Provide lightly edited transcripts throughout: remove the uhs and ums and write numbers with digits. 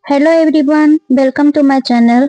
Hello everyone, welcome to my channel.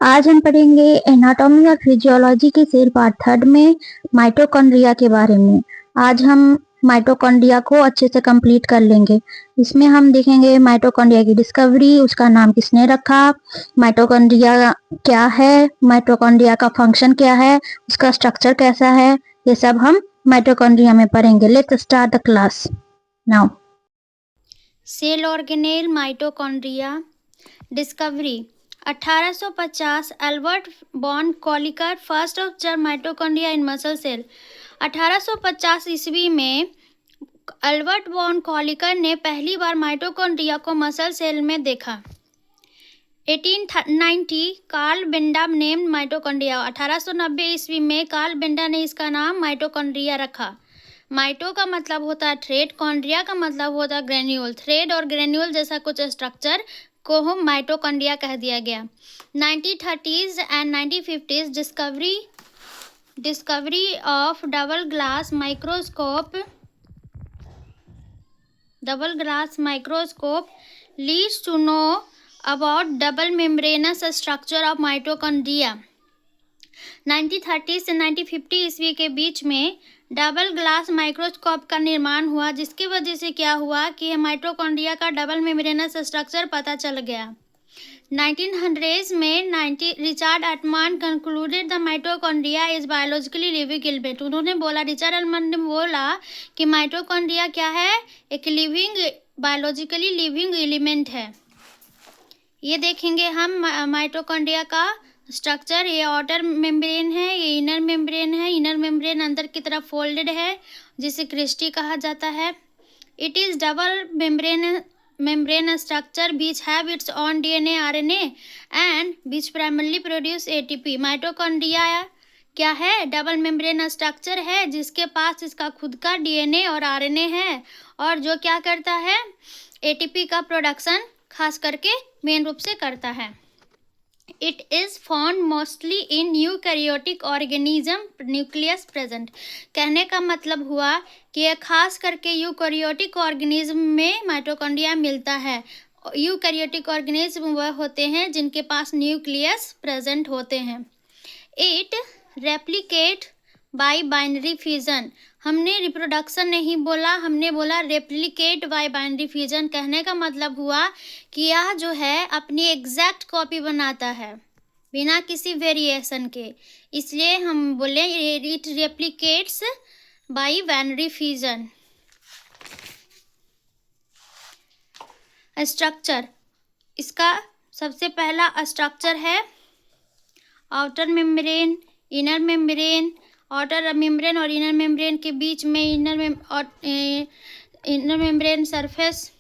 आज हम पढ़ेंगे एनाटॉमी और फिजियोलॉजी के सेल पार्ट थर्ड में माइटोकॉन्ड्रिया के बारे में। आज हम माइटोकॉन्ड्रिया को अच्छे से कंप्लीट कर लेंगे। इसमें हम देखेंगे माइटोकॉन्ड्रिया की डिस्कवरी, उसका नाम किसने रखा, माइटोकॉन्ड्रिया क्या है, माइटोकॉन्ड्रिया का फंक्शन क्या है, उसका स्ट्रक्चर कैसा है, ये सब हम माइटोकॉन्ड्रिया में पढ़ेंगे। Let's start the class now. Cell organelle mitochondria discovery 1850 Albert von Kolliker first observe mitochondria in muscle cell. 1850 ईस्वी में एल्बर्ट बॉन कॉलिकर ने पहली बार माइटोकॉन्ड्रिया को मसल सेल में देखा। 1890 कार्ल बेंडा नेम्ड माइटोकॉन्ड्रिया। 1890 ईस्वी में कार्ल बेंडा ने इसका नाम माइटोकॉन्ड्रिया रखा। माइटो का मतलब होता है थ्रेड, कॉन्ड्रिया का मतलब होता है ग्रेन्यूल। थ्रेड और ग्रेन्यूल जैसा कुछ स्ट्रक्चर को हम माइटोकॉन्ड्रिया कह दिया गया। 1930s and 1950s discovery of double glass microscope leads to know about double membranous structure of mitochondria. 1930 से 1950 ईस्वी के बीच में डबल ग्लास माइक्रोस्कोप का निर्माण हुआ, जिसकी वजह से क्या हुआ कि माइटोकॉन्ड्रिया का डबल मेम्ब्रेनस स्ट्रक्चर पता चल गया। 1900s में Richard Altmann concluded the mitochondria is biologically living element. उन्होंने बोला, रिचर्ड एटमन ने बोला कि माइटोकॉन्ड्रिया क्या है, एक बायोलॉजिकली लिविंग एलिमेंट है। ये देखेंगे हम माइटोकॉन्ड्रिया का स्ट्रक्चर। ये आउटर मेम्ब्रेन है, ये इनर मेम्ब्रेन है। इनर मेम्ब्रेन अंदर की तरफ फोल्डेड है, जिसे क्रिस्टी कहा जाता है। It is double membrane structure which have its own DNA, RNA and which primarily produce ATP। Mitochondria क्या है? डबल मेम्ब्रेन स्ट्रक्चर है जिसके पास इसका खुद का DNA और RNA है, और जो क्या करता है, ATP का प्रोडक्शन खास करके मेन रूप से करता है। It is found mostly in eukaryotic organism nucleus present। कहने का मतलब हुआ कि यह खास करके यूकैरियोटिक ऑर्गेनिज्म में माइटोकॉन्ड्रिया मिलता है। यूकैरियोटिक ऑर्गेनिज्म वह होते हैं जिनके पास न्यूक्लियस प्रेजेंट होते हैं। It replicate bye binary fusion. हमने रिप्रोडक्शन नहीं बोला, हमने बोला रेप्लिकेट बाय बाइनरी फ्यूजन। कहने का मतलब हुआ कि यह जो है अपनी एग्जैक्ट कॉपी बनाता है बिना किसी वेरिएशन के, इसलिए हम बोले it replicates bye binary fusion. Structure, इसका सबसे पहला स्ट्रक्चर है outer membrane, inner membrane. Outer membrane और इनर मेम्ब्रेन के बीच में इनर मेम्ब्रेन सरफेस।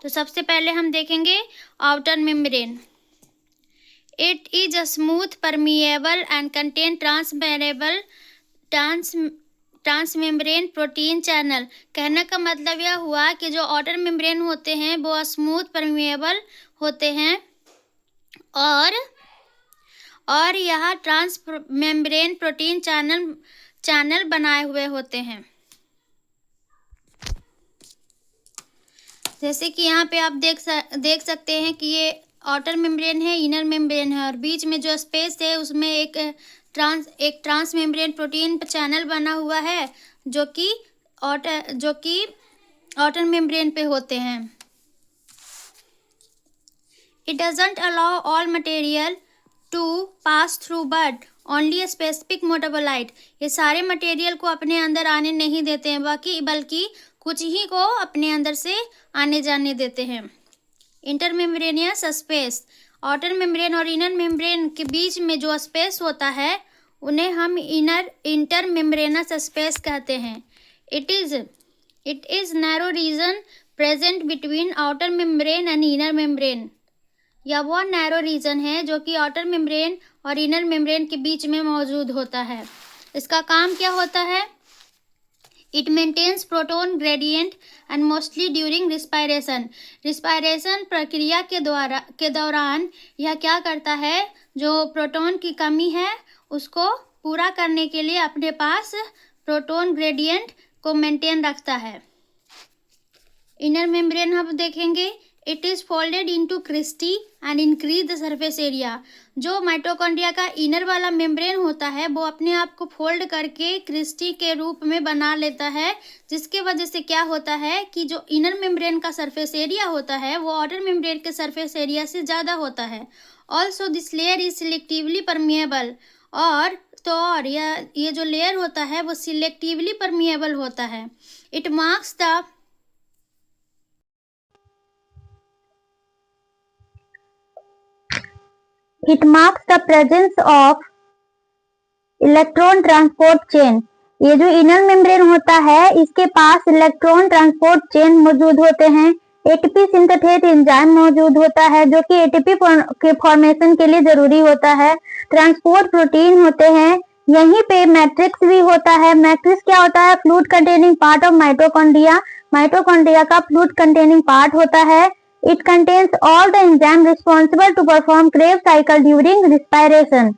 तो सबसे पहले हम देखेंगे outer membrane. It is a smooth, permeable and contain transmembrane protein channel. कहने का मतलब यह हुआ कि जो आउटर मेम्ब्रेन होते हैं वो स्मूथ, परमिएबल होते हैं, और यह ट्रांस मेम्ब्रेन प्रोटीन चैनल बनाए हुए होते हैं। जैसे कि यहाँ पे आप देख सकते हैं कि ये आउटर मेम्ब्रेन है, इनर मेम्ब्रेन है, और बीच में जो स्पेस है उसमें एक ट्रांस मेम्ब्रेन प्रोटीन चैनल बना हुआ है, जो कि आउटर मेम्ब्रेन पे होते हैं। It doesn't allow all material to pass through but only specific metabolite. ये सारे मटेरियल को अपने अंदर आने नहीं देते हैं, बल्कि कुछ ही को अपने अंदर से आने जाने देते हैं। इंटरमेम्ब्रेनियस स्पेस, आउटर मेम्ब्रेन और इनर मेम्ब्रेन के बीच में जो स्पेस होता है उन्हें हम इंटरमेम्ब्रेनस स्पेस कहते हैं। It is narrow region present between outer membrane and inner membrane. यह वो नैरो रीजन है जो कि आउटर मेम्ब्रेन और इनर मेम्ब्रेन के बीच में मौजूद होता है। इसका काम क्या होता है? It maintains proton gradient and mostly during respiration प्रक्रिया के दौरान यह क्या करता है, जो प्रोटॉन की कमी है उसको पूरा करने के लिए अपने पास प्रोटॉन ग्रेडियंट को मेंटेन रखता है। इनर मेम्ब्रेन हम देखेंगे, it is folded into cristae and increase the surface area. जो माइटोकॉन्ड्रिया का इनर वाला मेम्ब्रेन होता है वो अपने आप को फोल्ड करके क्रिस्टी के रूप में बना लेता है, जिसके वजह से क्या होता है कि जो इनर मेम्ब्रेन का सरफेस एरिया होता है वो आउटर मेम्ब्रेन के सरफेस एरिया से ज़्यादा होता है। Also this layer is selectively permeable, और ये जो लेयर होता है वो सिलेक्टिवली परमिएबल होता है। It marks the It marks the presence of electron transport chain. ये जो इनर मेम्ब्रेन होता है इसके पास इलेक्ट्रॉन ट्रांसपोर्ट चेन मौजूद होते हैं। एटीपी सिंथेसेस एंजाइम मौजूद होता है जो कि एटीपी के फॉर्मेशन के लिए जरूरी होता है। ट्रांसपोर्ट प्रोटीन होते हैं। यहीं पे मैट्रिक्स भी होता है। मैट्रिक्स क्या होता है? Fluid containing part of mitochondria. Mitochondria का फ्लूइड कंटेनिंग पार्ट होता है। It contains all the enzymes responsible to perform Krebs cycle during respiration.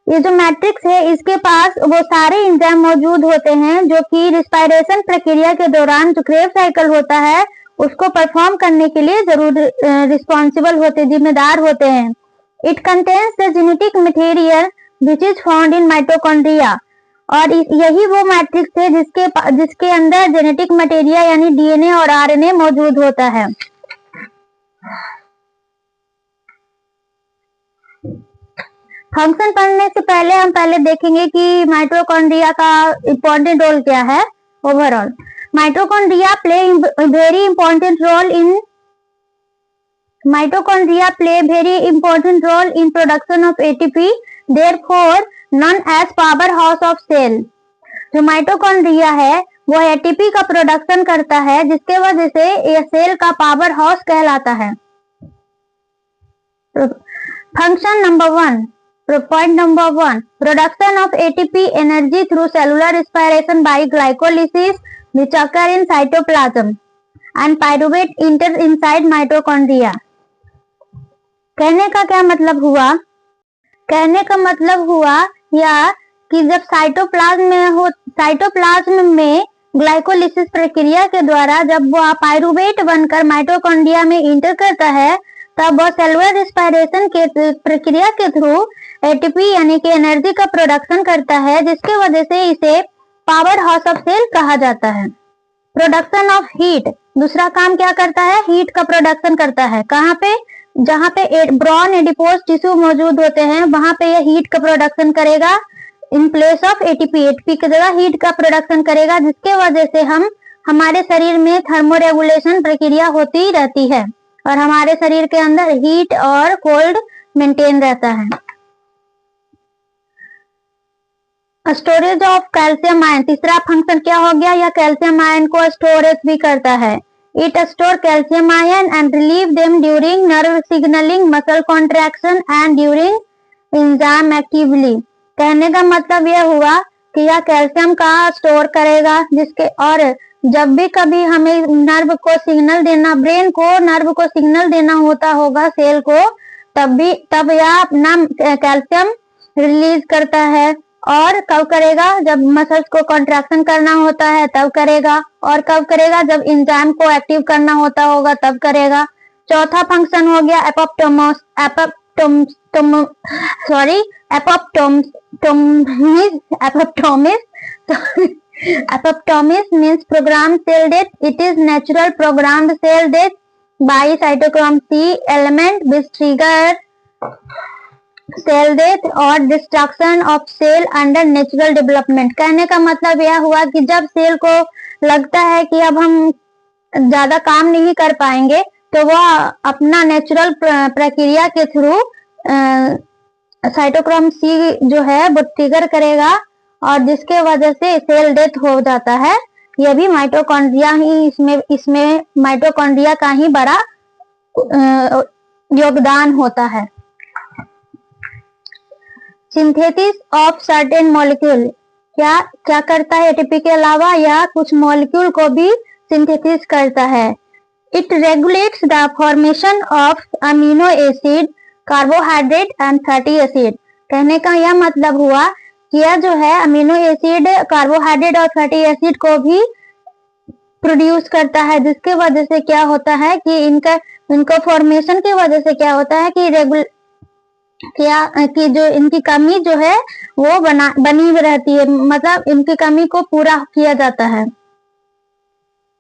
ये जो मैट्रिक्स है इसके पास वो सारे एंजाइम मौजूद होते हैं जो कि रिस्पायरेशन प्रक्रिया के दौरान जो क्रेब्स साइकिल होता है उसको परफॉर्म करने के लिए जरूर रिस्पॉन्सिबल होते, जिम्मेदार होते हैं। It contains the genetic material which is found in mitochondria. और यही वो मैट्रिक्स है जिसके अंदर जेनेटिक मटेरियल यानी डीएनए और आरएनए मौजूद होता है। फंक्शन पढ़ने से पहले हम देखेंगे कि माइटोकॉन्ड्रिया का इम्पोर्टेंट रोल क्या है। Overall mitochondria play very important role in production of ATP, therefore known as power house of cell. जो माइटोकॉन्ड्रिया है वो एटीपी का प्रोडक्शन करता है जिसके वजह से ये सेल का पावर हाउस कहलाता है। Function number 1, point number 1, production of ATP energy through cellular respiration by glycolysis which occur in cytoplasm and pyruvate enter inside mitochondria। कहने का क्या मतलब हुआ? कहने का मतलब हुआ या कि जब साइटोप्लाज्म में ग्लाइकोलिसिस प्रक्रिया के द्वारा जब वो पायरुवेट बनकर माइटोकॉन्ड्रिया में इंटर करता है तब वो सेलुलर रिस्पायरेशन के प्रक्रिया के थ्रू एटीपी यानी कि एनर्जी का प्रोडक्शन करता है, जिसके वजह से इसे पावर हाउस ऑफ सेल कहा जाता है। प्रोडक्शन ऑफ हीट, दूसरा काम क्या करता है? हीट का प्रोडक्शन करता है। कहाँ पे? जहाँ पे ब्रॉन एडिपोज टिश्यू मौजूद होते हैं वहां पे यह हीट का प्रोडक्शन करेगा इन प्लेस ऑफ एटीपी की जगह हीट का प्रोडक्शन करेगा, जिसके वजह से हमारे शरीर में थर्मोरेगुलेशन प्रक्रिया होती रहती है और हमारे शरीर के अंदर हीट और कोल्ड मेंटेन रहता है। स्टोरेज ऑफ कैल्शियम आयन, तीसरा फंक्शन क्या हो गया? या कैल्शियम आयन को स्टोरेज भी करता है। It store calcium ion and relieve them during nerve signalling, muscle contraction and during enzyme actively. कहने का मतलब यह हुआ कि यह कैल्शियम का स्टोर करेगा जिसके और जब भी कभी हमें नर्व को सिग्नल देना, ब्रेन को नर्व को सिग्नल देना होता होगा सेल को, तब यह अपना कैल्शियम रिलीज करता है। और कब करेगा? जब मसल्स को कॉन्ट्रैक्शन करना होता है तब करेगा। और कब करेगा? जब एंजाइम को एक्टिव करना होता होगा तब करेगा। चौथा फंक्शन हो गया apoptosis means programmed cell death. It is natural programmed cell death by cytochrome C element which trigger cell death और destruction of cell under natural development. कहने का मतलब यह हुआ कि जब सेल को लगता है कि अब हम ज्यादा काम नहीं कर पाएंगे तो वह अपना नेचुरल प्रक्रिया के थ्रू साइटोक्रोम सी जो है वो ट्रिगर करेगा और जिसके वजह से सेल डेथ हो जाता है। यह भी माइटोकॉन्ड्रिया ही इसमें माइटोकॉन्ड्रिया का ही बड़ा योगदान होता है। सिंथेसिस ऑफ सर्टेन मॉलिक्यूल, क्या करता है? एटीपी के अलावा यह कुछ मॉलिक्यूल को भी सिंथेसिस करता है। It regulates the formation of amino acid, carbohydrate and fatty acid. कहने का यह मतलब हुआ कि यह जो है अमीनो एसिड, कार्बोहाइड्रेट और फैटी एसिड को भी प्रोड्यूस करता है, जिसके वजह से क्या होता है कि इनका फॉर्मेशन की वजह से क्या होता है कि जो इनकी कमी जो है वो बनी रहती है, मतलब इनकी कमी को पूरा किया जाता है।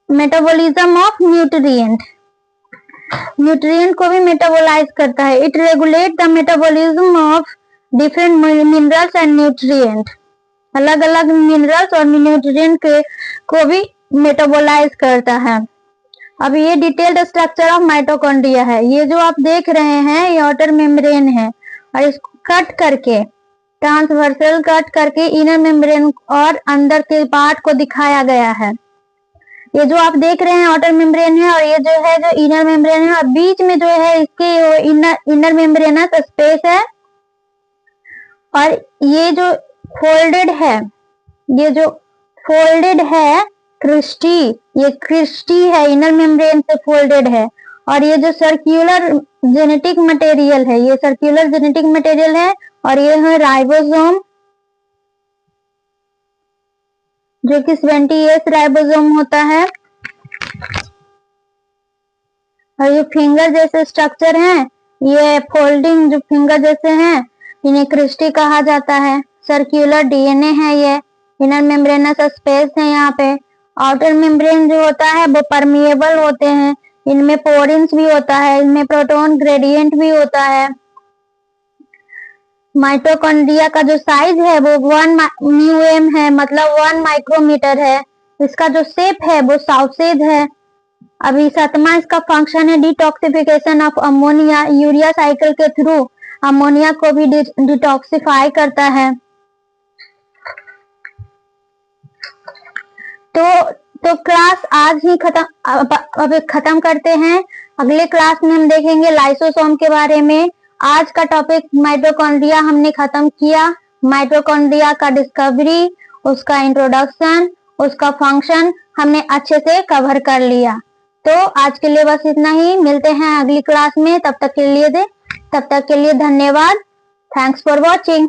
मेटाबॉलिज्म ऑफ न्यूट्रिएंट को भी मेटाबोलाइज करता है। It regulate the metabolism of different minerals and nutrient. अलग अलग मिनरल्स और न्यूट्रिएंट को भी मेटाबोलाइज करता है। अब ये डिटेल्ड स्ट्रक्चर ऑफ माइटोकॉन्ड्रिया है। ये जो आप देख रहे हैं ये आउटर मेम्ब्रेन है, और इसको कट करके ट्रांसवर्सल कट करके इनर मेम्ब्रेन और अंदर के पार्ट को दिखाया गया है। ये जो आप देख रहे हैं आउटर मेम्ब्रेन है, और ये जो है जो इनर मेम्ब्रेन है, और बीच में जो है इसके इनर मेम्ब्रेनस स्पेस है। और ये जो फोल्डेड है क्रिस्टी, ये क्रिस्टी है, इनर मेम्ब्रेन से फोल्डेड है। और ये जो सर्कुलर जेनेटिक मटेरियल है, ये सर्कुलर जेनेटिक मटेरियल है। और ये है राइबोसोम, जो कि 20S राइबोसोम होता है। और ये फिंगर जैसे स्ट्रक्चर हैं, ये फोल्डिंग जो फिंगर जैसे हैं, इन्हें क्रिस्टी कहा जाता है। सर्कुलर डीएनए है, ये इनर मेम्ब्रेनस स्पेस है। यहाँ पे आउटर मेम्ब्रेन जो होता है वो परमिएबल होते हैं, इनमें पोरिन्स भी होता है, इनमें प्रोटॉन ग्रेडियंट भी होता है। माइटोकॉन्ड्रिया का जो साइज है वो 1 μm है, मतलब 1 माइक्रोमीटर है। इसका जो शेप है वो सॉसेज है। अभी 7वां इसका फंक्शन है detoxification of ammonia. Urea cycle के थ्रू अमोनिया को भी डिटॉक्सिफाई करता है। तो क्लास आज ही खत्म करते हैं। अगले क्लास में हम देखेंगे लाइसोसोम के बारे में। आज का टॉपिक माइटोकॉन्ड्रिया हमने खत्म किया। माइटोकॉन्ड्रिया का डिस्कवरी, उसका इंट्रोडक्शन, उसका फंक्शन हमने अच्छे से कवर कर लिया। तो आज के लिए बस इतना ही। मिलते हैं अगली क्लास में। तब तक के लिए धन्यवाद। Thanks for watching.